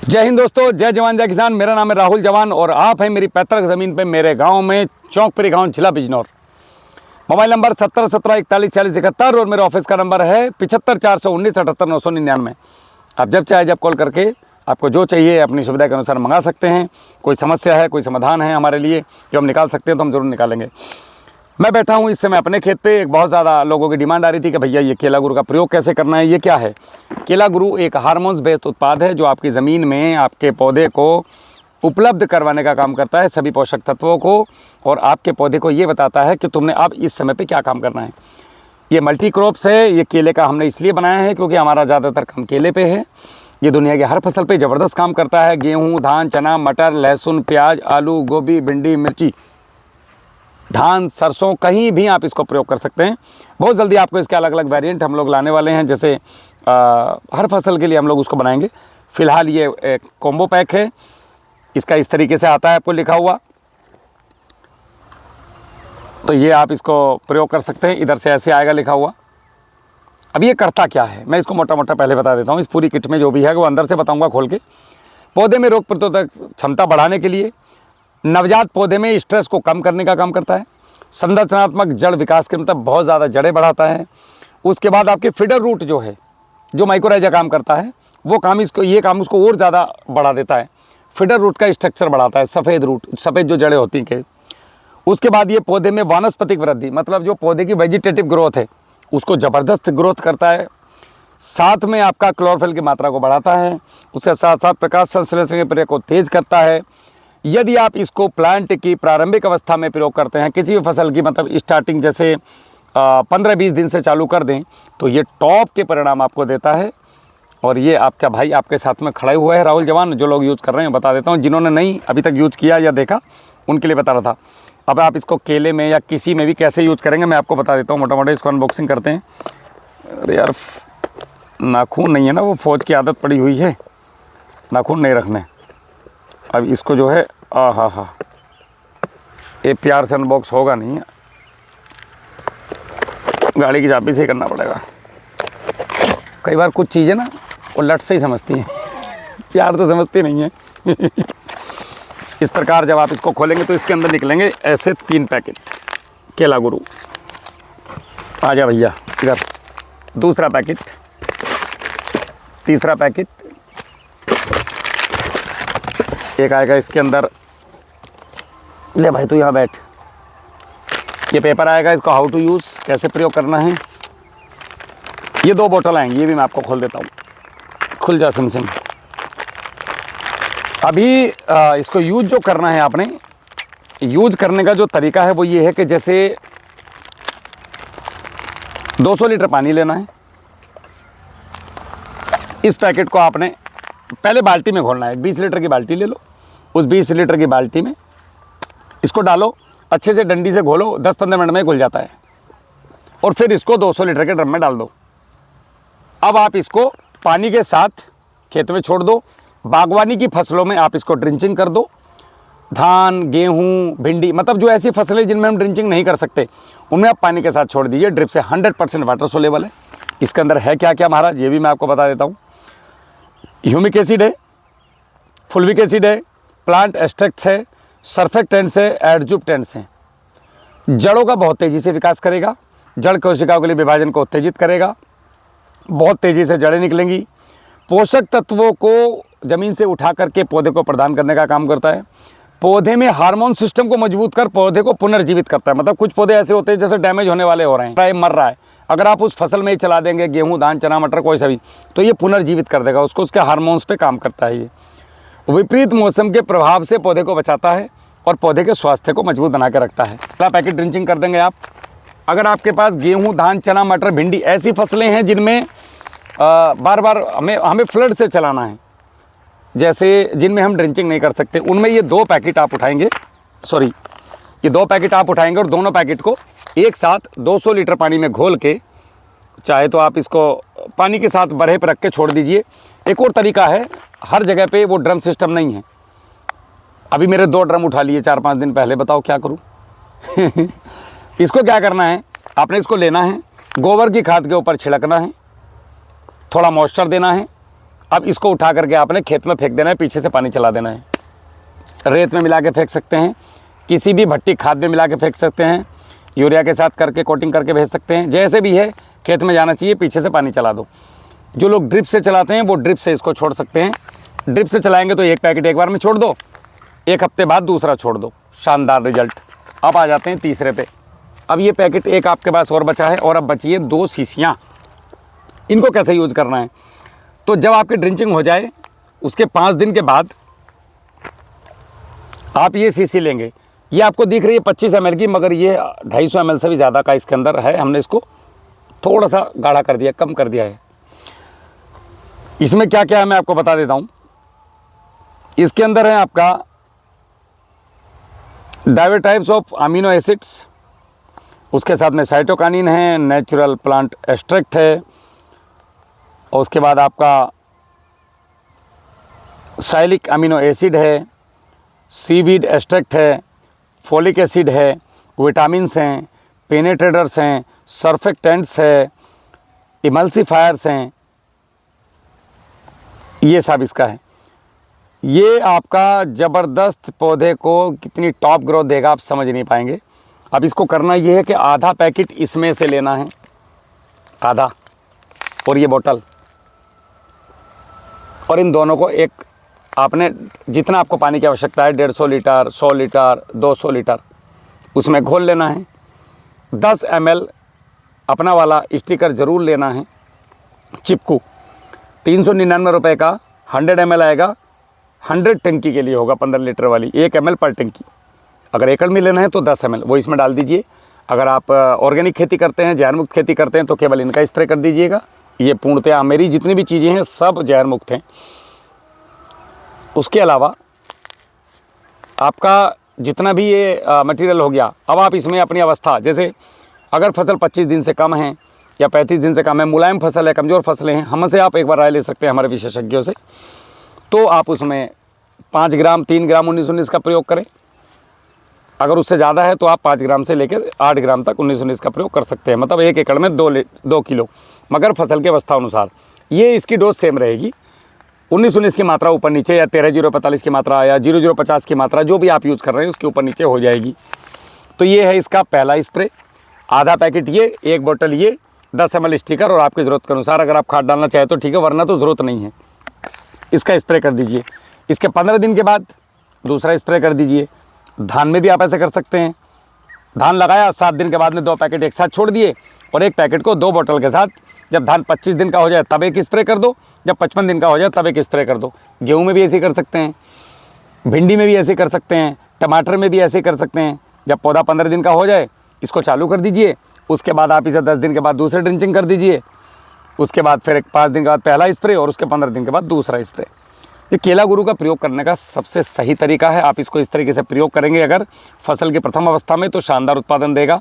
जय हिंद दोस्तों, जय जवान जय किसान। मेरा नाम है राहुल जवान और आप हैं मेरी पैतृक ज़मीन पे, मेरे गांव में, चौंकपुरी गांव, जिला बिजनौर। मोबाइल नंबर 7017414071 और मेरे ऑफिस का नंबर है 7541978999। आप जब चाहे जब कॉल करके आपको जो चाहिए अपनी सुविधा के अनुसार मंगा सकते हैं। कोई समस्या है, कोई समाधान है हमारे लिए जो हम निकाल सकते हैं तो हम ज़रूर निकालेंगे। मैं बैठा हूँ इस समय अपने खेत पे। एक बहुत ज़्यादा लोगों की डिमांड आ रही थी कि भैया ये केला गुरु का प्रयोग कैसे करना है, ये क्या है। केला गुरु एक हार्मोन्स बेस्ड उत्पाद है जो आपकी ज़मीन में आपके पौधे को उपलब्ध करवाने का काम करता है, सभी पोषक तत्वों को, और आपके पौधे को ये बताता है कि तुमने अब इस समय पे क्या काम करना है। ये मल्टी क्रॉप्स है। ये केले का हमने इसलिए बनाया है क्योंकि हमारा ज़्यादातर काम केले पे है। ये दुनिया की हर फसल पे ज़बरदस्त काम करता है। गेहूँ, धान, चना, मटर, लहसुन, प्याज, आलू, गोभी, भिंडी, मिर्ची, धान, सरसों, कहीं भी आप इसको प्रयोग कर सकते हैं। बहुत जल्दी आपको इसके अलग अलग वेरिएंट हम लोग लाने वाले हैं। जैसे हर फसल के लिए हम लोग उसको बनाएंगे। फ़िलहाल ये एक कॉम्बो पैक है। इसका इस तरीके से आता है आपको लिखा हुआ, तो ये आप इसको प्रयोग कर सकते हैं। इधर से ऐसे आएगा लिखा हुआ। अब ये करता क्या है मैं इसको मोटा मोटा पहले बता देता हूँ। इस पूरी किट में जो भी है वो अंदर से बताऊँगा खोल के। पौधे में रोग प्रतिरोधक क्षमता बढ़ाने के लिए, नवजात पौधे में स्ट्रेस को कम करने का काम करता है, संरचनात्मक जड़ विकास के मतलब बहुत ज़्यादा जड़ें बढ़ाता है। उसके बाद आपके फीडर रूट जो है, जो माइक्रोराइजा काम करता है, वो काम ये काम उसको और ज़्यादा बढ़ा देता है। फीडर रूट का स्ट्रक्चर बढ़ाता है, सफ़ेद रूट, सफ़ेद जो जड़ें होती हैं। उसके बाद ये पौधे में वानस्पतिक वृद्धि, मतलब जो पौधे की वेजिटेटिव ग्रोथ है उसको ज़बरदस्त ग्रोथ करता है। साथ में आपका क्लोरोफिल की मात्रा को बढ़ाता है। उसके साथ साथ प्रकाश संश्लेषण की प्रक्रिया को तेज करता है। यदि आप इसको प्लांट की प्रारंभिक अवस्था में प्रयोग करते हैं, किसी भी फसल की, मतलब स्टार्टिंग जैसे 15-20 दिन से चालू कर दें, तो ये टॉप के परिणाम आपको देता है। और ये आपका भाई आपके साथ में खड़ा हुआ है राहुल जवान। जो लोग यूज़ कर रहे हैं बता देता हूँ, जिन्होंने नहीं अभी तक यूज़ किया या देखा उनके लिए बता रहा था। अब आप इसको केले में या किसी में भी कैसे यूज़ करेंगे मैं आपको बता देता हूँ। मोटा मोटा इसको अनबॉक्सिंग करते हैं। अरे यार, नाखून नहीं है ना, वो फौज की आदत पड़ी हुई है नाखून नहीं रखने। अब इसको जो है हा ये प्यार से अनबॉक्स होगा नहीं है, गाड़ी की चाबी से ही करना पड़ेगा। कई बार कुछ चीज़ें ना वो लट से ही समझती हैं, प्यार तो समझती नहीं है। इस प्रकार जब आप इसको खोलेंगे तो इसके अंदर निकलेंगे ऐसे 3 पैकेट केला गुरु। आ जा भैया इधर। दूसरा पैकेट, तीसरा पैकेट, एक आएगा इसके अंदर। ले भाई तू यहाँ बैठ। ये पेपर आएगा, इसको हाउ टू यूज़, कैसे प्रयोग करना है। ये 2 बोतल आएंगी, ये भी मैं आपको खोल देता हूँ। खुल जा सिम। अभी इसको यूज जो करना है आपने, यूज करने का जो तरीका है वो ये है कि जैसे 200 लीटर पानी लेना है। इस पैकेट को आपने पहले बाल्टी में घोलना है। 20 लीटर की बाल्टी ले लो। उस 20 लीटर की बाल्टी में इसको डालो, अच्छे से डंडी से घोलो। 10-15 मिनट में घुल जाता है। और फिर इसको 200 लीटर के ड्रम में डाल दो। अब आप इसको पानी के साथ खेत में छोड़ दो। बागवानी की फसलों में आप इसको ड्रिंचिंग कर दो। धान, गेहूँ, भिंडी, मतलब जो ऐसी फसलें जिनमें हम ड्रिंचिंग नहीं कर सकते उनमें आप पानी के साथ छोड़ दीजिए। ड्रिप से 100% वाटर सोलेबल है। इसके अंदर है क्या क्या महाराज, ये भी मैं आपको बता देता हूँ। ह्यूमिक एसिड है, फुल्विक एसिड है, प्लांट एक्सट्रैक्ट्स है, सर्फेक्टेंट्स है, एडजुवेंट्स हैं। जड़ों का बहुत तेज़ी से विकास करेगा। जड़ कोशिकाओं के लिए विभाजन को उत्तेजित करेगा। बहुत तेज़ी से जड़ें निकलेंगी। पोषक तत्वों को ज़मीन से उठा करके पौधे को प्रदान करने का काम करता है। पौधे में हार्मोन सिस्टम को मजबूत कर पौधे को पुनर्जीवित करता है। मतलब कुछ पौधे ऐसे होते हैं जैसे डैमेज होने वाले हो रहे हैं, मर रहा है, अगर आप उस फसल में ही चला देंगे, गेहूँ, धान, चना, मटर, कोई सा भी, तो ये पुनर्जीवित कर देगा उसको। उसके हार्मोन्स पे काम करता है। ये विपरीत मौसम के प्रभाव से पौधे को बचाता है और पौधे के स्वास्थ्य को मजबूत बना के रखता है। पहला पैकेट ड्रिंचिंग कर देंगे आप। अगर आपके पास गेहूँ, धान, चना, मटर, भिंडी ऐसी फसलें हैं जिनमें बार बार हमें फ्लड से चलाना है, जैसे जिनमें हम ड्रिंचिंग नहीं कर सकते, उनमें ये 2 पैकेट आप उठाएंगे। ये 2 पैकेट आप उठाएंगे और दोनों पैकेट को एक साथ 200 लीटर पानी में घोल के, चाहे तो आप इसको पानी के साथ बरहे पर रख के छोड़ दीजिए। एक और तरीका है, हर जगह पे वो ड्रम सिस्टम नहीं है। अभी मेरे 2 ड्रम उठा लिए 4-5 दिन पहले, बताओ क्या करूँ। इसको क्या करना है, आपने इसको लेना है, गोबर की खाद के ऊपर छिड़कना है, थोड़ा मॉइस्चर देना है, अब इसको उठा करके आपने खेत में फेंक देना है, पीछे से पानी चला देना है। रेत में मिला के फेंक सकते हैं, किसी भी भट्टी खाद में मिला के फेंक सकते हैं, यूरिया के साथ करके कोटिंग करके भेज सकते हैं, जैसे भी है खेत में जाना चाहिए, पीछे से पानी चला दो। जो लोग ड्रिप से चलाते हैं वो ड्रिप से इसको छोड़ सकते हैं। ड्रिप से चलाएंगे तो एक पैकेट एक बार में छोड़ दो, एक हफ्ते बाद दूसरा छोड़ दो, शानदार रिजल्ट। अब आ जाते हैं तीसरे पे। अब ये पैकेट एक आपके पास और बचा है और अब बची है 2 शीशियाँ। इनको कैसे यूज़ करना है, तो जब आपकी ड्रिंचिंग हो जाए उसके 5 दिन के बाद आप ये शीशी लेंगे। ये आपको दिख रही है 25 ml की, मगर ये 250 ml से भी ज़्यादा का इसके अंदर है। हमने इसको थोड़ा सा गाढ़ा कर दिया, कम कर दिया है। इसमें क्या क्या है मैं आपको बता देता हूँ। इसके अंदर है आपका diverse types of amino acids, उसके साथ में साइटोकाइनिन है, नेचुरल प्लांट एक्सट्रैक्ट है, और उसके बाद आपका साइलिक अमीनो एसिड है, सीवीड एक्सट्रैक्ट है, फोलिक एसिड है, विटामिन्स हैं, पेनेट्रेटर्स हैं, सर्फेक्टेंट्स है, इमल्सिफायर्स हैं, ये सब इसका है। ये आपका ज़बरदस्त पौधे को कितनी टॉप ग्रोथ देगा आप समझ नहीं पाएंगे। अब इसको करना ये है कि आधा पैकेट इसमें से लेना है, आधा, और ये बोतल, और इन दोनों को एक आपने जितना आपको पानी की आवश्यकता है 150 लीटर, 100 लीटर, 200 लीटर, उसमें घोल लेना है। 10 ml अपना वाला स्टिकर ज़रूर लेना है, चिपकू 399 रुपये का 100 ml आएगा। 100 टंकी के लिए होगा, 15 लीटर वाली, 1 ml पर टंकी। अगर एकड़ में लेना है तो 10 ml वो इसमें डाल दीजिए। अगर आप ऑर्गेनिक खेती करते हैं, जहर मुक्त खेती करते हैं, तो केवल इनका स्प्रे कर दीजिएगा। ये पूर्णतः मेरी जितनी भी चीज़ें हैं सब जहर मुक्त हैं। उसके अलावा आपका जितना भी ये मटेरियल हो गया, अब आप इसमें अपनी अवस्था, जैसे अगर फसल 25 दिन से कम है या 35 दिन से कम है, मुलायम फसल है, कमज़ोर फसलें हैं, हमसे आप एक बार राय ले सकते हैं हमारे विशेषज्ञों से। तो आप उसमें 5 ग्राम 3 ग्राम 19-19 का प्रयोग करें। अगर उससे ज़्यादा है तो आप 5 ग्राम से लेकर 8 ग्राम तक 19-19 का प्रयोग कर सकते हैं, मतलब 1 एकड़ में 2 किलो, मगर फसल के अवस्था अनुसार ये इसकी डोज सेम रहेगी। 19-19 की मात्रा ऊपर नीचे, या 13-0-45 की मात्रा, या 0-0-50 की मात्रा, जो भी आप यूज़ कर रहे हैं उसके ऊपर नीचे हो जाएगी। तो ये है इसका पहला स्प्रे। आधा पैकेट ये, 1 बोतल ये, 10 ml स्टिकर, और आपकी ज़रूरत के अनुसार अगर आप खाद डालना चाहें तो ठीक है, वरना तो ज़रूरत नहीं है। इसका स्प्रे कर दीजिए। इसके 15 दिन के बाद दूसरा स्प्रे कर दीजिए। धान में भी आप ऐसे कर सकते हैं। धान लगाया, 7 दिन के बाद में 2 पैकेट एक साथ छोड़ दिए, और 1 पैकेट को 2 बोतल के साथ, जब धान 25 दिन का हो जाए तब एक स्प्रे कर दो, जब 55 दिन का हो जाए तब एक स्प्रे कर दो। गेहूं में भी ऐसे कर सकते हैं, भिंडी में भी ऐसे कर सकते हैं, टमाटर में भी ऐसे कर सकते हैं। जब पौधा 15 दिन का हो जाए इसको चालू कर दीजिए। उसके बाद आप इसे 10 दिन के बाद दूसरे ड्रिंचिंग कर दीजिए। उसके बाद फिर 5 दिन के बाद पहला स्प्रे, और उसके 15 दिन के बाद दूसरा स्प्रे। ये केला गुरु का प्रयोग करने का सबसे सही तरीका है। आप इसको इस तरीके से प्रयोग करेंगे अगर फसल की प्रथम अवस्था में, तो शानदार उत्पादन देगा।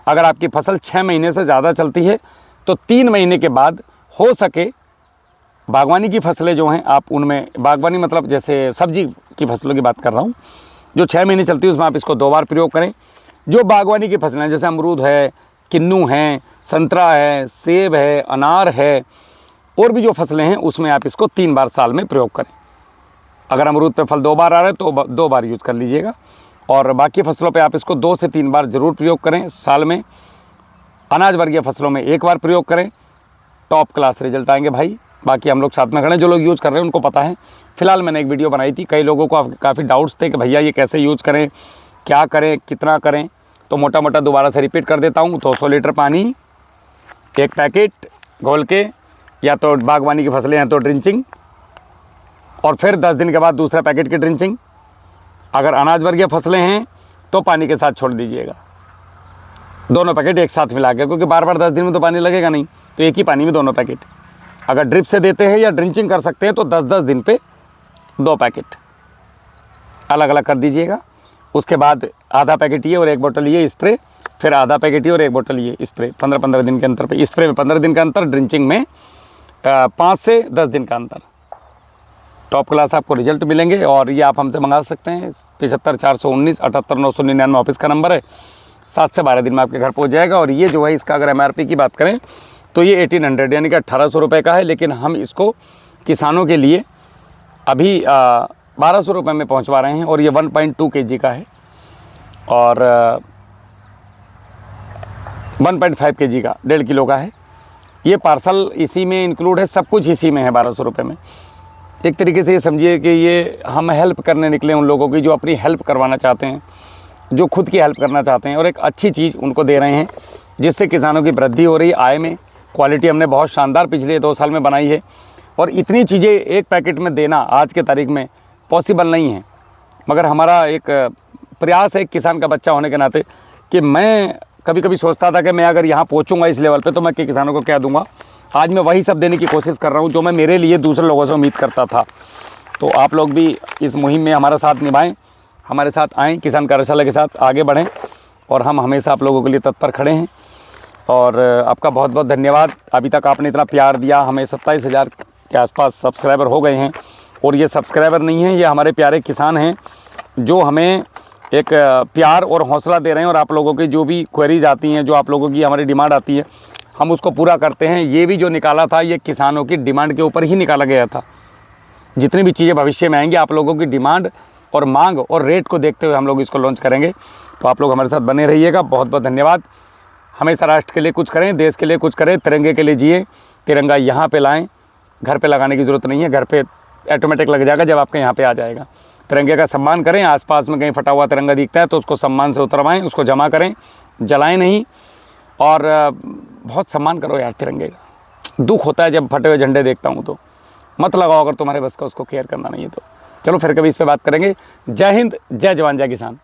अगर आपकी फसल 6 महीने से ज़्यादा चलती है तो 3 महीने के बाद हो सके, बागवानी की फसलें जो हैं आप उनमें, बागवानी मतलब जैसे सब्जी की फसलों की बात कर रहा हूँ, जो 6 महीने चलती है उसमें आप इसको 2 बार प्रयोग करें। जो बागवानी की फसलें जैसे अमरूद है, किन्नू हैं, संतरा है, सेब है, अनार है, और भी जो फसलें हैं उसमें आप इसको 3 बार साल में प्रयोग करें। अगर अमरूद पे फल 2 बार आ रहे हैं तो 2 बार यूज़ कर लीजिएगा, और बाकी फसलों पे आप इसको 2 से 3 बार ज़रूर प्रयोग करें साल में। अनाज वर्गीय फसलों में 1 बार प्रयोग करें, टॉप क्लास रिजल्ट आएंगे भाई। बाकी हम लोग साथ में खड़े हैं, जो लोग यूज़ कर रहे हैं उनको पता है। फिलहाल मैंने एक वीडियो बनाई थी, कई लोगों को काफ़ी डाउट्स थे कि भैया ये कैसे यूज़ करें, क्या करें, कितना करें, तो मोटा मोटा दोबारा से रिपीट कर देता हूँ। 200 लीटर पानी, 1 पैकेट घोल के, या तो बागवानी की फसलें हैं तो ड्रिंचिंग, और फिर 10 दिन के बाद दूसरा पैकेट की ड्रिंचिंग। अगर अनाज वर्गीय फसलें हैं तो पानी के साथ छोड़ दीजिएगा, दोनों पैकेट एक साथ मिला के, क्योंकि बार बार 10 दिन में तो पानी लगेगा नहीं, तो एक ही पानी में दोनों पैकेट। अगर ड्रिप से देते हैं या ड्रिंचिंग कर सकते हैं तो 10-10 दिन पे 2 पैकेट अलग अलग कर दीजिएगा। उसके बाद आधा पैकेट ये और 1 बोतल ये स्प्रे, फिर आधा पैकेट ये और 1 बोतल ये स्प्रे, 15-15 दिन के अंतर पे। स्प्रे में 15 दिन का अंतर, ड्रिंचिंग में 5 से 10 दिन का अंतर। टॉप क्लास आपको रिजल्ट मिलेंगे, और ये आप हमसे मंगा सकते हैं। 75-419 78-999 ऑफिस का नंबर है। 7 से 12 दिन में आपके घर पहुंच जाएगा। और ये जो है इसका अगर MRP की बात करें तो ये 1800 यानी कि 1800 रुपये का है, लेकिन हम इसको किसानों के लिए अभी 1200 रुपये में पहुंचवा रहे हैं और ये 1.2 kg का है और 1.5 kg का 1.5 किलो का है। ये पार्सल इसी में इंक्लूड है, सब कुछ इसी में है 1200 रुपये में। एक तरीके से ये समझिए कि ये हम हेल्प करने निकले उन लोगों की जो अपनी हेल्प करवाना चाहते हैं, जो खुद की हेल्प करना चाहते हैं, और एक अच्छी चीज़ उनको दे रहे हैं जिससे किसानों की वृद्धि हो रही है आय में। क्वालिटी हमने बहुत शानदार पिछले 2 साल में बनाई है और इतनी चीज़ें एक पैकेट में देना आज के तारीख में पॉसिबल नहीं है, मगर हमारा एक प्रयास है किसान का बच्चा होने के नाते कि मैं कभी कभी सोचता था कि मैं अगर यहाँ पहुँचूँगा इस लेवल पे तो मैं किसानों को क्या दूंगा। आज मैं वही सब देने की कोशिश कर रहा हूँ जो मैं मेरे लिए दूसरे लोगों से उम्मीद करता था। तो आप लोग भी इस मुहिम में हमारा साथ निभाएं, हमारे साथ आएँ, किसान कार्यशाला के साथ आगे बढ़ें और हम हमेशा आप लोगों के लिए तत्पर खड़े हैं। और आपका बहुत बहुत धन्यवाद। अभी तक आपने इतना प्यार दिया, हमें 27,000 के आसपास सब्सक्राइबर हो गए हैं और ये सब्सक्राइबर नहीं हैं, ये हमारे प्यारे किसान हैं जो हमें एक प्यार और हौसला दे रहे हैं। और आप लोगों की जो भी क्वेरीज आती हैं, जो आप लोगों की हमारी डिमांड आती है, हम उसको पूरा करते हैं। ये भी जो निकाला था ये किसानों की डिमांड के ऊपर ही निकाला गया था। जितनी भी चीज़ें भविष्य में आएंगी आप लोगों की डिमांड और मांग और रेट को देखते हुए हम लोग इसको लॉन्च करेंगे। तो आप लोग हमारे साथ बने रहिएगा। बहुत बहुत धन्यवाद। हमेशा राष्ट्र के लिए कुछ करें, देश के लिए कुछ करें, तिरंगे के लिए जिए। तिरंगा यहाँ पे लाएं, घर पे लगाने की ज़रूरत नहीं है, घर पे ऑटोमेटिक लग जाएगा जब आपके यहाँ पे आ जाएगा। तिरंगे का सम्मान करें, आसपास में कहीं फटा हुआ तिरंगा दिखता है तो उसको सम्मान से उतरवाएं, उसको जमा करें, जलाएं नहीं। और बहुत सम्मान करो यार तिरंगे का। दुख होता है जब फटे हुए झंडे देखता हूँ तो मत लगाओ अगर तुम्हारे बस का उसको केयर करना नहीं है तो। चलो फिर कभी इस पर बात करेंगे। जय हिंद, जय जवान, जय किसान।